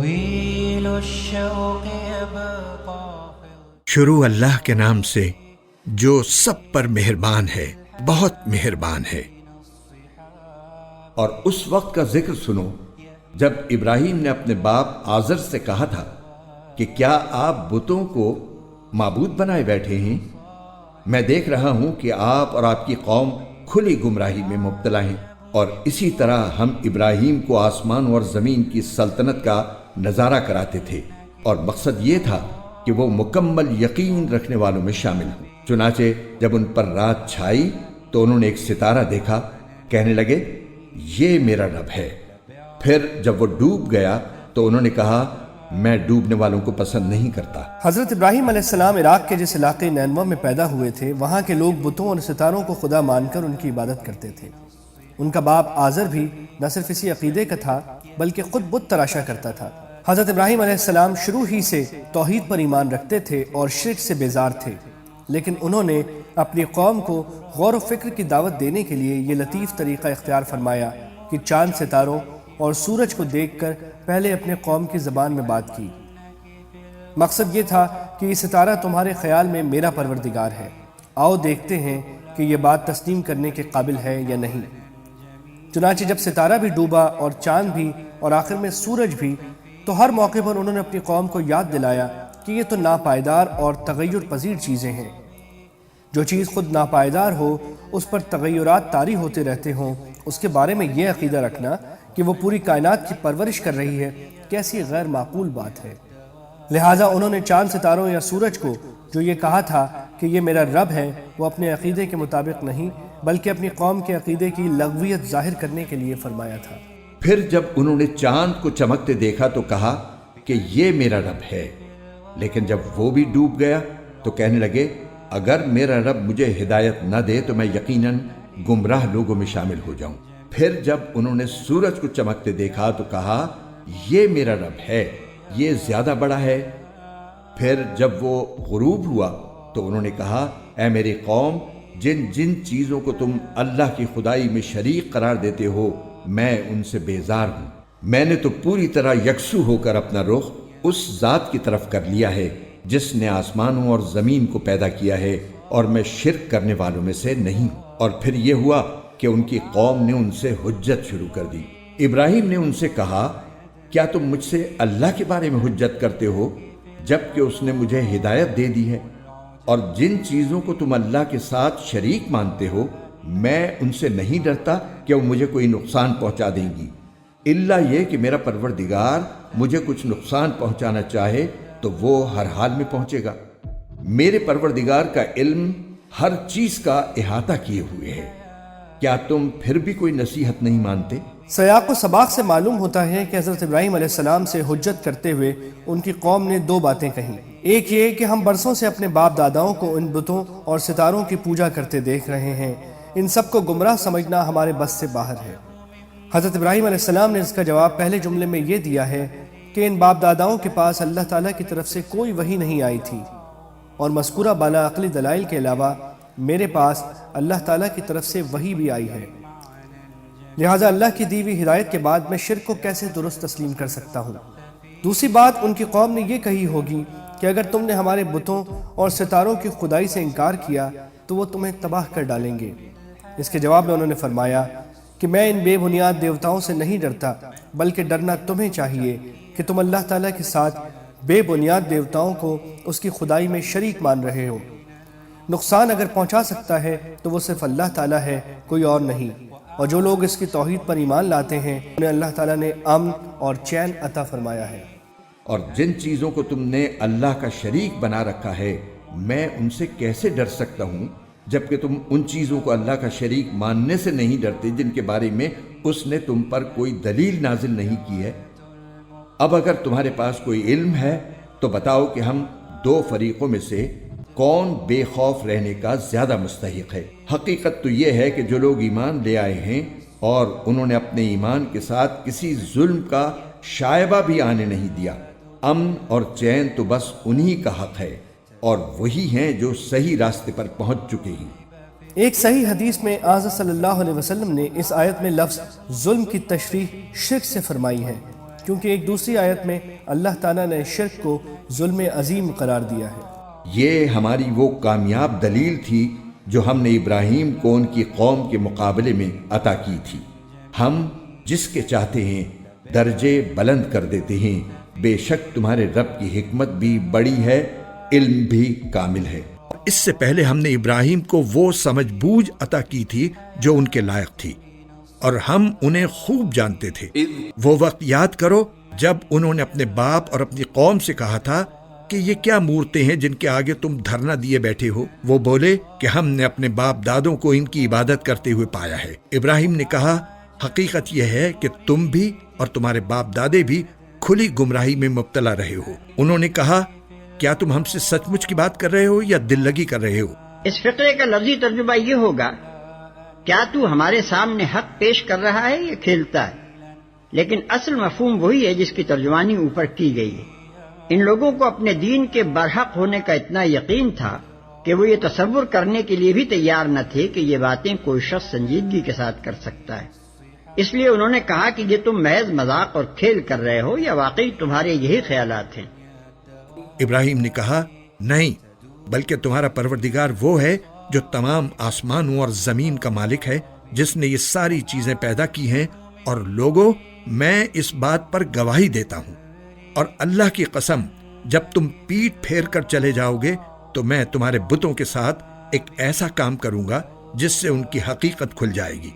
طويل الشوق يبقى. شروع اللہ کے نام سے جو سب پر مہربان ہے، بہت مہربان ہے۔ اور اس وقت کا ذکر سنو جب ابراہیم نے اپنے باپ آزر سے کہا تھا کہ کیا آپ بتوں کو معبود بنائے بیٹھے ہیں؟ میں دیکھ رہا ہوں کہ آپ اور آپ کی قوم کھلی گمراہی میں مبتلا ہیں۔ اور اسی طرح ہم ابراہیم کو آسمان اور زمین کی سلطنت کا نظارہ کراتے تھے، اور مقصد یہ تھا کہ وہ مکمل یقین رکھنے والوں میں شامل ہوں۔ چنانچہ جب ان پر رات چھائی تو انہوں نے ایک ستارہ دیکھا، کہنے لگے یہ میرا رب ہے۔ پھر جب وہ ڈوب گیا تو انہوں نے کہا میں ڈوبنے والوں کو پسند نہیں کرتا۔ حضرت ابراہیم علیہ السلام عراق کے جس علاقے نینوا میں پیدا ہوئے تھے، وہاں کے لوگ بتوں اور ستاروں کو خدا مان کر ان کی عبادت کرتے تھے۔ ان کا باپ آزر بھی نہ صرف اسی عقیدے کا تھا بلکہ خود بت تراشا کرتا تھا۔ حضرت ابراہیم علیہ السلام شروع ہی سے توحید پر ایمان رکھتے تھے اور شرک سے بیزار تھے، لیکن انہوں نے اپنی قوم کو غور و فکر کی دعوت دینے کے لیے یہ لطیف طریقہ اختیار فرمایا کہ چاند ستاروں اور سورج کو دیکھ کر پہلے اپنے قوم کی زبان میں بات کی۔ مقصد یہ تھا کہ یہ ستارہ تمہارے خیال میں میرا پروردگار ہے، آؤ دیکھتے ہیں کہ یہ بات تسلیم کرنے کے قابل ہے یا نہیں۔ چنانچہ جب ستارہ بھی ڈوبا اور چاند بھی اور آخر میں سورج بھی، تو ہر موقع پر انہوں نے اپنی قوم کو یاد دلایا کہ یہ تو ناپائیدار اور تغیر پذیر چیزیں ہیں۔ جو چیز خود ناپائیدار ہو، اس پر تغیرات طاری ہوتے رہتے ہوں، اس کے بارے میں یہ عقیدہ رکھنا کہ وہ پوری کائنات کی پرورش کر رہی ہے، کیسی غیر معقول بات ہے۔ لہٰذا انہوں نے چاند ستاروں یا سورج کو جو یہ کہا تھا کہ یہ میرا رب ہے، وہ اپنے عقیدے کے مطابق نہیں بلکہ اپنی قوم کے عقیدے کی لغویت ظاہر کرنے کے لیے فرمایا تھا۔ پھر جب انہوں نے چاند کو چمکتے دیکھا تو کہا کہ یہ میرا رب ہے، لیکن جب وہ بھی ڈوب گیا تو کہنے لگے اگر میرا رب مجھے ہدایت نہ دے تو میں یقیناً گمراہ لوگوں میں شامل ہو جاؤں۔ پھر جب انہوں نے سورج کو چمکتے دیکھا تو کہا یہ میرا رب ہے، یہ زیادہ بڑا ہے۔ پھر جب وہ غروب ہوا تو انہوں نے کہا اے میری قوم، جن جن چیزوں کو تم اللہ کی خدائی میں شریک قرار دیتے ہو میں ان سے بیزار ہوں۔ میں نے تو پوری طرح یکسو ہو کر اپنا رخ اس ذات کی طرف کر لیا ہے جس نے آسمانوں اور زمین کو پیدا کیا ہے، اور میں شرک کرنے والوں میں سے نہیں ہوں۔ اور پھر یہ ہوا کہ ان کی قوم نے ان سے حجت شروع کر دی۔ ابراہیم نے ان سے کہا کیا تم مجھ سے اللہ کے بارے میں حجت کرتے ہو جبکہ اس نے مجھے ہدایت دے دی ہے؟ اور جن چیزوں کو تم اللہ کے ساتھ شریک مانتے ہو میں ان سے نہیں ڈرتا کہ وہ مجھے کوئی نقصان پہنچا دیں گی، الا یہ کہ میرا پروردگار مجھے کچھ نقصان پہنچانا چاہے تو وہ ہر حال میں پہنچے گا۔ میرے پروردگار کا علم ہر چیز کا احاطہ کیے ہوئے ہے، کیا تم پھر بھی کوئی نصیحت نہیں مانتے؟ سیاق و سباق سے معلوم ہوتا ہے کہ حضرت ابراہیم علیہ السلام سے حجت کرتے ہوئے ان کی قوم نے دو باتیں کہیں۔ ایک یہ کہ ہم برسوں سے اپنے باپ داداؤں کو ان بتوں اور ستاروں کی پوجا کرتے دیکھ رہے ہیں، ان سب کو گمراہ سمجھنا ہمارے بس سے باہر ہے۔ حضرت ابراہیم علیہ السلام نے اس کا جواب پہلے جملے میں یہ دیا ہے کہ ان باپ داداؤں کے پاس اللہ تعالیٰ کی طرف سے کوئی وحی نہیں آئی تھی، اور مذکورہ بالا عقلی دلائل کے علاوہ میرے پاس اللہ تعالیٰ کی طرف سے وحی بھی آئی ہے، لہٰذا اللہ کی دی ہوئی ہدایت کے بعد میں شرک کو کیسے درست تسلیم کر سکتا ہوں۔ دوسری بات ان کی قوم نے یہ کہی ہوگی کہ اگر تم نے ہمارے بتوں اور ستاروں کی خدائی سے انکار کیا تو وہ تمہیں تباہ کر ڈالیں گے۔ اس کے جواب میں انہوں نے فرمایا کہ میں ان بے بنیاد دیوتاؤں سے نہیں ڈرتا، بلکہ ڈرنا تمہیں چاہیے کہ تم اللہ تعالیٰ کے ساتھ بے بنیاد دیوتاؤں کو اس کی خدائی میں شریک مان رہے ہو۔ نقصان اگر پہنچا سکتا ہے تو وہ صرف اللہ تعالیٰ ہے، کوئی اور نہیں، اور جو لوگ اس کی توحید پر ایمان لاتے ہیں انہیں اللہ تعالیٰ نے امن اور چین عطا فرمایا ہے۔ اور جن چیزوں کو تم نے اللہ کا شریک بنا رکھا ہے میں ان سے کیسے ڈر سکتا ہوں جبکہ تم ان چیزوں کو اللہ کا شریک ماننے سے نہیں ڈرتے جن کے بارے میں اس نے تم پر کوئی دلیل نازل نہیں کی ہے۔ اب اگر تمہارے پاس کوئی علم ہے تو بتاؤ کہ ہم دو فریقوں میں سے کون بے خوف رہنے کا زیادہ مستحق ہے؟ حقیقت تو یہ ہے کہ جو لوگ ایمان لے آئے ہیں اور انہوں نے اپنے ایمان کے ساتھ کسی ظلم کا شائبہ بھی آنے نہیں دیا، امن اور چین تو بس انہی کا حق ہے، اور وہی ہیں جو صحیح راستے پر پہنچ چکے ہیں۔ ایک صحیح حدیث میں آقا صلی اللہ علیہ وسلم نے اس آیت میں لفظ ظلم کی تشریح شرک سے فرمائی ہے، کیونکہ ایک دوسری آیت میں اللہ تعالیٰ نے شرک کو ظلم عظیم قرار دیا ہے۔ یہ ہماری وہ کامیاب دلیل تھی جو ہم نے ابراہیم کو ان کی قوم کے مقابلے میں عطا کی تھی۔ ہم جس کے چاہتے ہیں درجے بلند کر دیتے ہیں، بے شک تمہارے رب کی حکمت بھی بڑی ہے، علم بھی کامل ہے۔ اس سے پہلے ہم نے ابراہیم کو وہ سمجھ بوجھ عطا کی تھی جو ان کے لائق تھی، اور ہم انہیں خوب جانتے تھے۔ وہ وقت یاد کرو جب انہوں نے اپنے باپ اور اپنی قوم سے کہا تھا کہ یہ کیا مورتیں ہیں جن کے آگے تم دھرنا دیے بیٹھے ہو؟ وہ بولے کہ ہم نے اپنے باپ دادوں کو ان کی عبادت کرتے ہوئے پایا ہے۔ ابراہیم نے کہا، حقیقت یہ ہے کہ تم بھی اور تمہارے باپ دادے بھی کھلی گمراہی میں مبتلا رہے ہو۔ انہوں نے کہا، کیا تم ہم سے سچ مچ کی بات کر رہے ہو یا دل لگی کر رہے ہو؟ اس فقرے کا لفظی ترجمہ یہ ہوگا، کیا تو ہمارے سامنے حق پیش کر رہا ہے یا کھیلتا ہے؟ لیکن اصل مفہوم وہی ہے جس کی ترجمانی اوپر کی گئی ہے۔ ان لوگوں کو اپنے دین کے برحق ہونے کا اتنا یقین تھا کہ وہ یہ تصور کرنے کے لیے بھی تیار نہ تھے کہ یہ باتیں کوئی شخص سنجیدگی کے ساتھ کر سکتا ہے۔ اس لیے انہوں نے کہا کہ یہ تم محض مذاق اور کھیل کر رہے ہو یا واقعی تمہارے یہی خیالات ہیں؟ ابراہیم نے کہا، نہیں، بلکہ تمہارا پروردگار وہ ہے جو تمام آسمانوں اور زمین کا مالک ہے، جس نے یہ ساری چیزیں پیدا کی ہیں، اور لوگوں، میں اس بات پر گواہی دیتا ہوں، اور اللہ کی قسم، جب تم پیٹ پھیر کر چلے جاؤ گے تو میں تمہارے بتوں کے ساتھ ایک ایسا کام کروں گا جس سے ان کی حقیقت کھل جائے گی۔